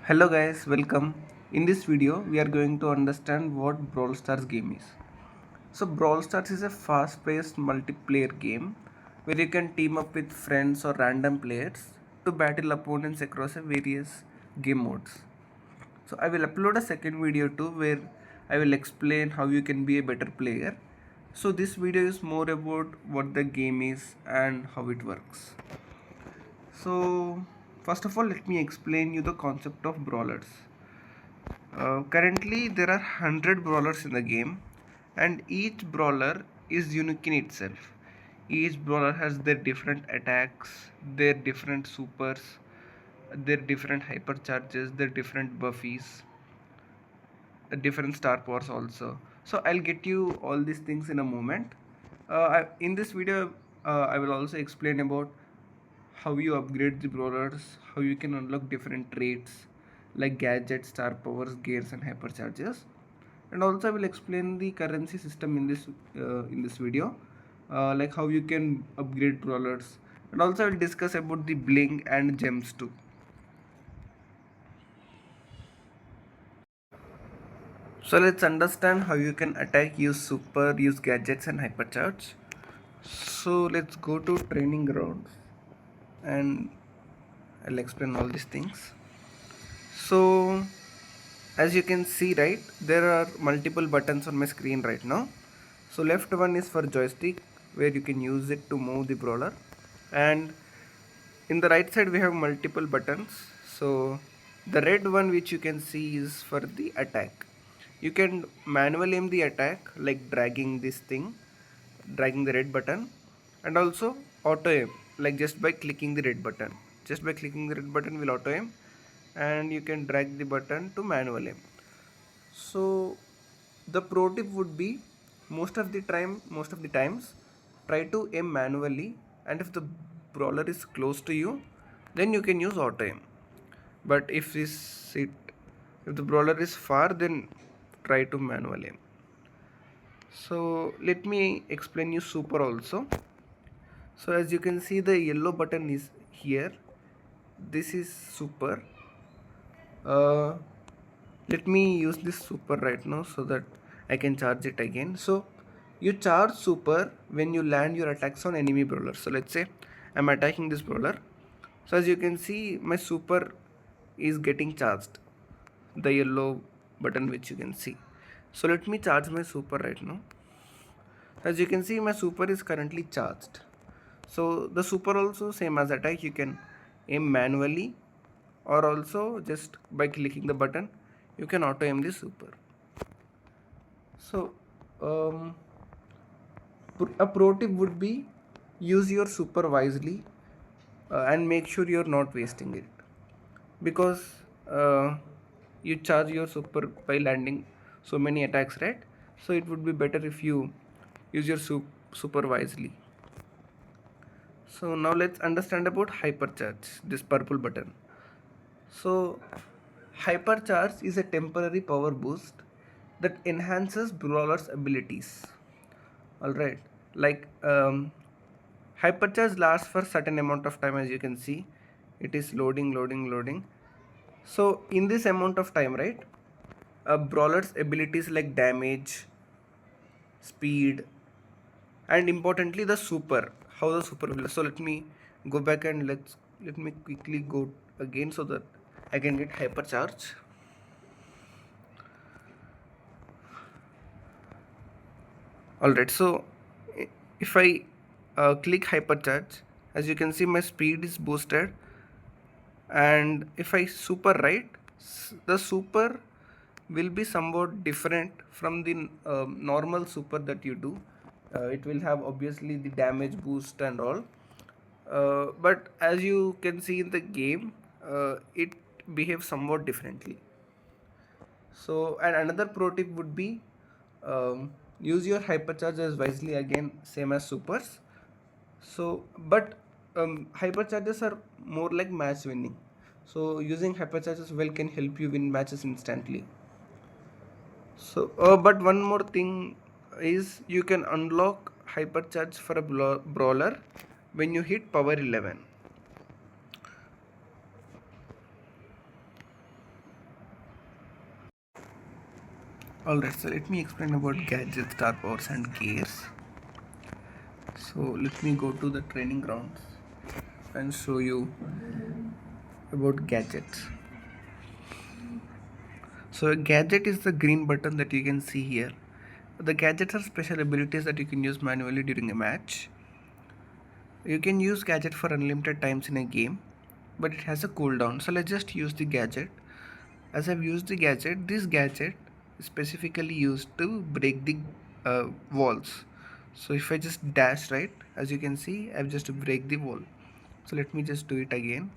Hello guys, welcome. In this video, we are going to understand what Brawl Stars game is. So Brawl Stars is a fast-paced multiplayer game where you can team up with friends or random players to battle opponents across a various game modes. So I will upload a second video too where I will explain how you can be a better player. So this video is more about what the game is and how it works. So first of all, let me explain you the concept of brawlers. Currently, there are 100 brawlers in the game, and each brawler is unique in itself. Each brawler has their different attacks, their different supers, their different hypercharges, their different buffies, different star powers also. So I'll get you all these things in a moment. In this video, I will also explain about how you upgrade the brawlers, how you can unlock different traits like gadgets, star powers, gears, and hypercharges. And also, I will explain the currency system in this video, like how you can upgrade brawlers. And also, I will discuss about the bling and gems too. So let's understand how you can attack, use super, use gadgets, and hypercharge. So let's go to training grounds, and I'll explain all these things. So as you can see, right, there are multiple buttons on my screen right now. So left one is for joystick where you can use it to move the brawler, and in the right side we have multiple buttons. So the red one which you can see is for the attack. You can manually aim the attack like dragging this thing, dragging the red button, and also auto aim like just by clicking the red button. Just by clicking the red button will auto aim, and you can drag the button to manual aim. So the pro tip would be most of the times try to aim manually, and if the brawler is close to you, then you can use auto aim. But if the brawler is far, then try to manual aim. So let me explain you super also. So as you can see, the yellow button is here. This is super. uh, Let me use this super right now so that I can charge it again. So you charge super when you land your attacks on enemy brawler. So let's say I'm attacking this brawler. So as you can see, my super is getting charged, the yellow button which you can see. So let me charge my super right now. As you can see, my super is currently charged. So the super also same as attack, you can aim manually or also just by clicking the button you can auto aim the super. So um, a pro tip would be use your super wisely, and make sure you're not wasting it, because you charge your super by landing so many attacks, right? So it would be better if you use your super wisely. So now let's understand about hypercharge, this purple button. So hypercharge is a temporary power boost that enhances brawler's abilities. Alright, like hypercharge lasts for certain amount of time. As you can see, it is loading. So in this amount of time, right, a brawler's abilities like damage, speed, and importantly the super, how the super will. So let me go back and let me quickly go again so that I can get hypercharge. Alright, so if I click hypercharge, as you can see my speed is boosted, and if I super right, the super will be somewhat different from the normal super that you do. It will have obviously the damage boost and all, but as you can see in the game, it behaves somewhat differently. So, and another pro tip would be, use your hypercharges wisely, again same as supers. So but hypercharges are more like match winning, so using hypercharges well can help you win matches instantly. So but one more thing is you can unlock hypercharge for a brawler when you hit power 11. Alright, so let me explain about gadgets, star powers and gears. So let me go to the training grounds and show you about gadgets. So a gadget is the green button that you can see here. The gadgets are special abilities that you can use manually during a match. You can use gadget for unlimited times in a game, but it has a cooldown. So let's just use the gadget. As I've used the gadget, this gadget is specifically used to break the walls. So if I just dash right, as you can see, I've just break the wall. So let me just do it again.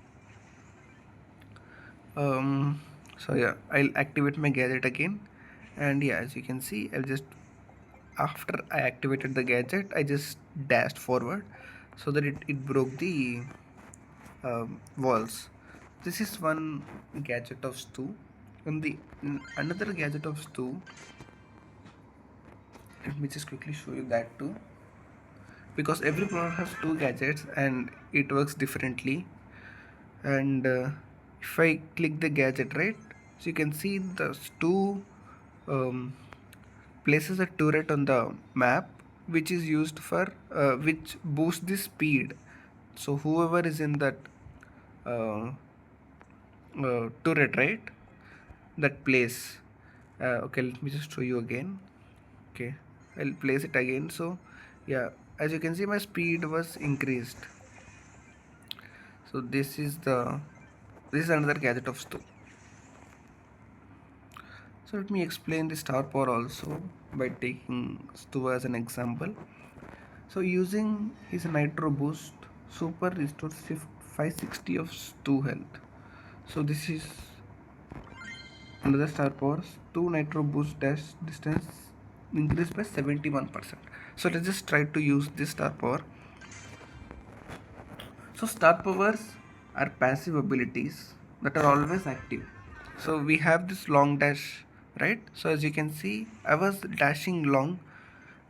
So yeah, I'll activate my gadget again, and yeah, as you can see, I'll just after I activated the gadget, I just dashed forward so that it broke the walls. This is one gadget of Stu. And the another gadget of Stu, let me just quickly show you that too, because every brawler has two gadgets and it works differently. And if I click the gadget right, so you can see the Stu um, places a turret on the map, which is used for which boosts the speed. So whoever is in that uh, turret right, that place, okay, let me just show you again. Okay, I'll place it again. So yeah, as you can see, my speed was increased. So this is another gadget of Stu. So let me explain the star power also by taking Stu as an example. So using his nitro boost, super restores 560 of Stu health. So this is another star power. Stu nitro boost dash distance increased by 71%. So let's just try to use this star power. So star powers are passive abilities that are always active. So we have this long dash, right? So as you can see, I was dashing long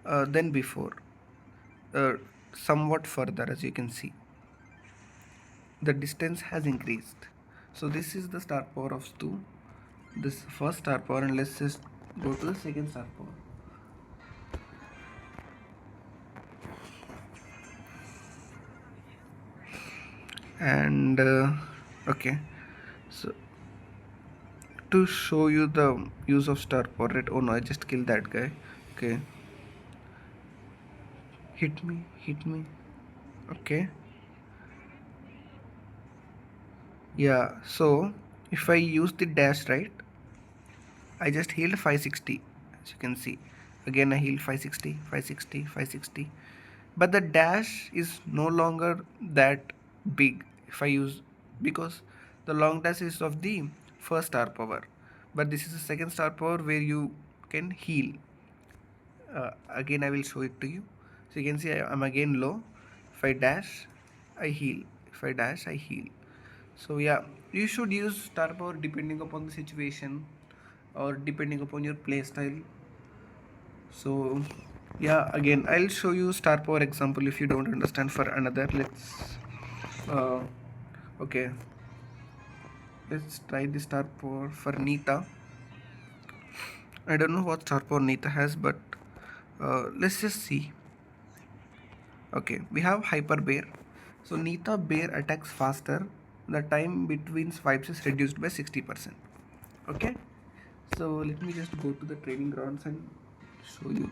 than before, uh, somewhat further. As you can see, the distance has increased. So this is the star power of Stu. This first star power, and let's just go to the second star power. And okay, so to show you the use of star power, right? Oh no, I just killed that guy. Okay, hit me. Okay, yeah. So if I use the dash right, I just healed 560. As you can see, again I healed 560, 560, 560. But the dash is no longer that big if I use, because the long dash is of the first star power, but this is the second star power where you can heal. Again I will show it to you. So you can see I am again low. If I dash, I heal. If I dash, I heal. So yeah, you should use star power depending upon the situation or depending upon your play style. So yeah, again I'll show you star power example if you don't understand for another. Uh, okay, let's try the star power for Nita. I don't know what star power Nita has, but let's just see. Okay, we have hyper bear. So Nita bear attacks faster. The time between swipes is reduced by 60%. Okay, so let me just go to the training grounds and show you.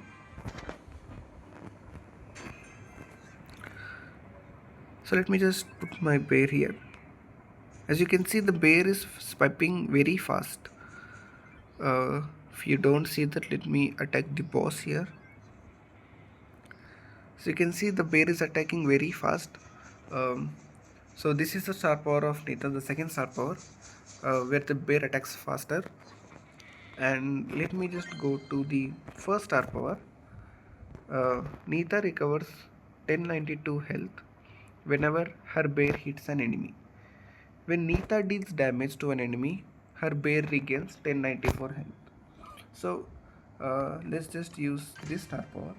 So let me just put my bear here. As you can see, the bear is swiping very fast. If you don't see that, let me attack the boss here. So you can see the bear is attacking very fast. So this is the star power of Nita, the second star power, where the bear attacks faster. And let me just go to the first star power. Nita recovers 1092 health whenever her bear hits an enemy. When Nita deals damage to an enemy, her bear regains 1094 health. So let's just use this star power.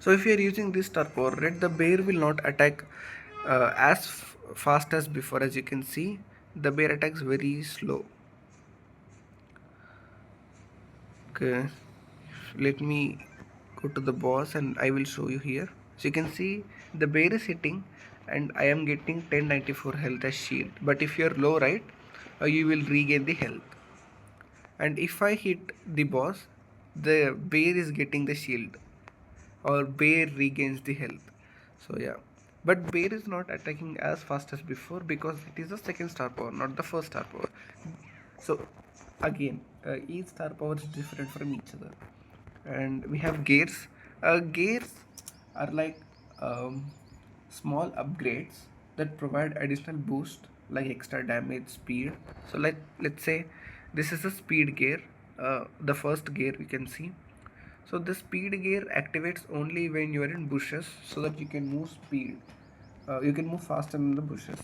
So if you are using this star power, right, the bear will not attack as fast as before. As you can see, the bear attacks very slow. Okay, let me go to the boss and I will show you here. So you can see the bear is hitting and I am getting 1094 health as shield. But if you are low, right, you will regain the health. And if I hit the boss, the bear is getting the shield or bear regains the health. So yeah, but bear is not attacking as fast as before because it is the second star power, not the first star power. So again, each star power is different from each other. And we have gears. Gears are like small upgrades that provide additional boost like extra damage, speed. So like let's say this is a speed gear, the first gear you can see. So the speed gear activates only when you are in bushes so that you can move speed. You can move faster in the bushes.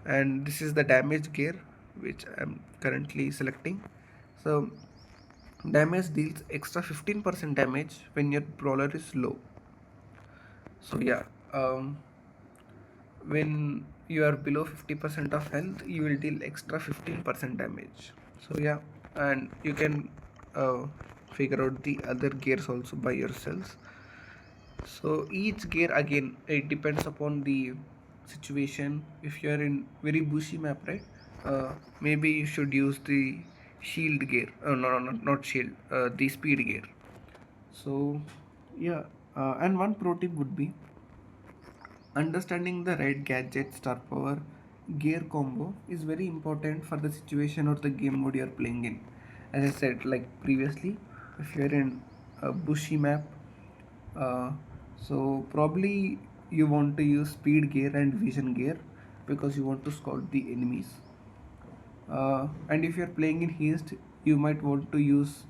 And this is the damage gear which I'm currently selecting. So damage deals extra 15% damage when your brawler is low. So yeah, when you are below 50% of health, you will deal extra 15% damage. So yeah, and you can figure out the other gears also by yourselves. So each gear again it depends upon the situation. If you are in very bushy map, right, maybe you should use the shield gear. Not shield, the speed gear. So yeah, and one pro tip would be understanding the right gadget star power gear combo is very important for the situation or the game mode you are playing in. As I said like previously, if you are in a bushy map, uh, so probably you want to use speed gear and vision gear because you want to scout the enemies. And if you're playing in haste, you might want to use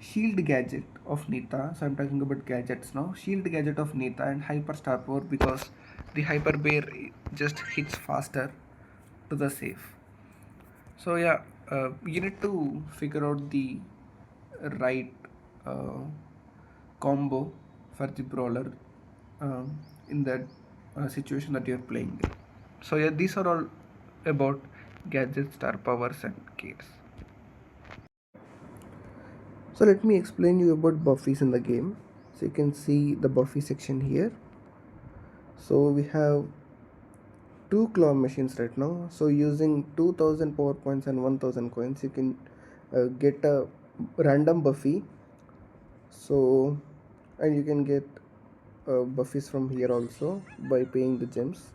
shield gadget of Nita. So I'm talking about gadgets now. Shield gadget of Nita and hyper star power because the hyper bear just hits faster to the safe. So yeah, you need to figure out the right uh, combo for the brawler in that situation that you're playing. So yeah, these are all about gadgets, star powers, and gears. So let me explain you about buffies in the game. So you can see the buffy section here. So we have two claw machines right now. So using 2000 power points and 1000 coins, you can get a random buffy. So and you can get buffies from here also by paying the gems.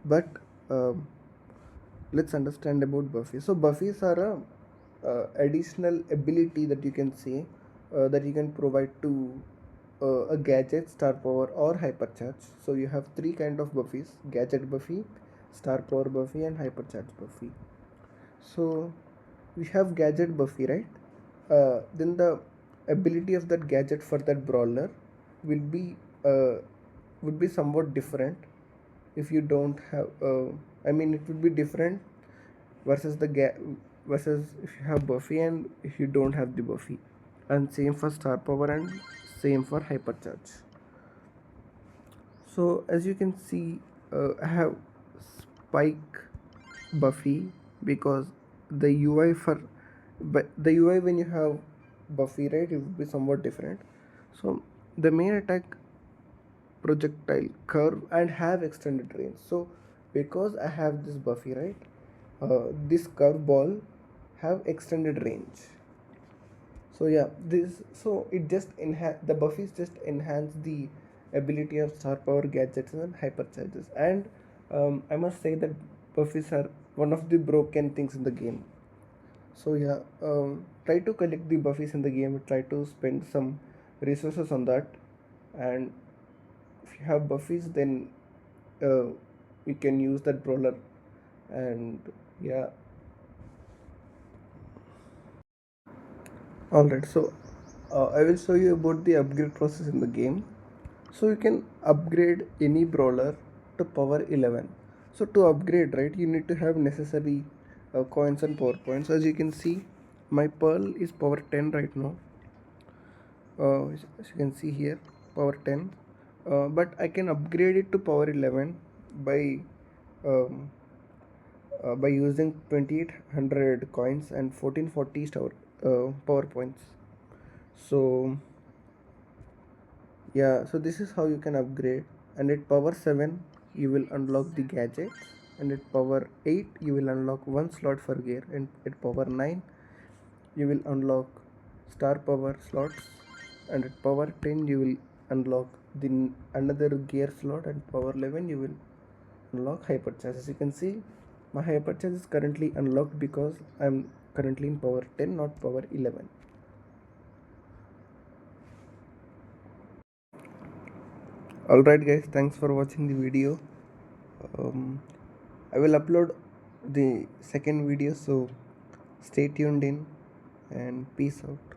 But um let's understand about buffies. So buffies are a additional ability that you can say that you can provide to a gadget, star power, or hypercharge. So you have three kind of buffies: gadget buffy, star power buffy, and hypercharge buffy. So we have gadget buffy, right? Then the ability of that gadget for that brawler will be would be somewhat different if you don't have I mean it would be different versus versus if you have buffy and if you don't have the buffy, and same for star power and same for hypercharge. So as you can see, I have spike buffy because the UI for but the UI when you have buffy, right, it will be somewhat different. So the main attack projectile curve and have extended range. So because I have this buffy, right, this curve ball have extended range. So yeah, this so it just enhance the buffies just enhance the ability of star power gadgets and hypercharges. And I must say that buffies are one of the broken things in the game. So yeah, try to collect the buffies in the game, try to spend some resources on that. And if you have buffies, then uh, you can use that brawler. And yeah, alright, so I will show you about the upgrade process in the game. So you can upgrade any brawler to power 11. So to upgrade, right, you need to have necessary coins and power points. As you can see, my pearl is power 10 right now. As you can see here, power 10. But I can upgrade it to power 11 by by using 2800 coins and 1440 PowerPoints. So yeah, so this is how you can upgrade. And at power 7 you will unlock the gadgets, and at power 8 you will unlock one slot for gear, and at power 9 you will unlock star power slots, and at power 10 you will unlock the another gear slot, and power 11 you will unlock hypercharge. As you can see, my hypercharge is currently unlocked because I'm currently in power 10, not power 11. Alright guys, thanks for watching the video. I will upload the second video, so stay tuned in and peace out.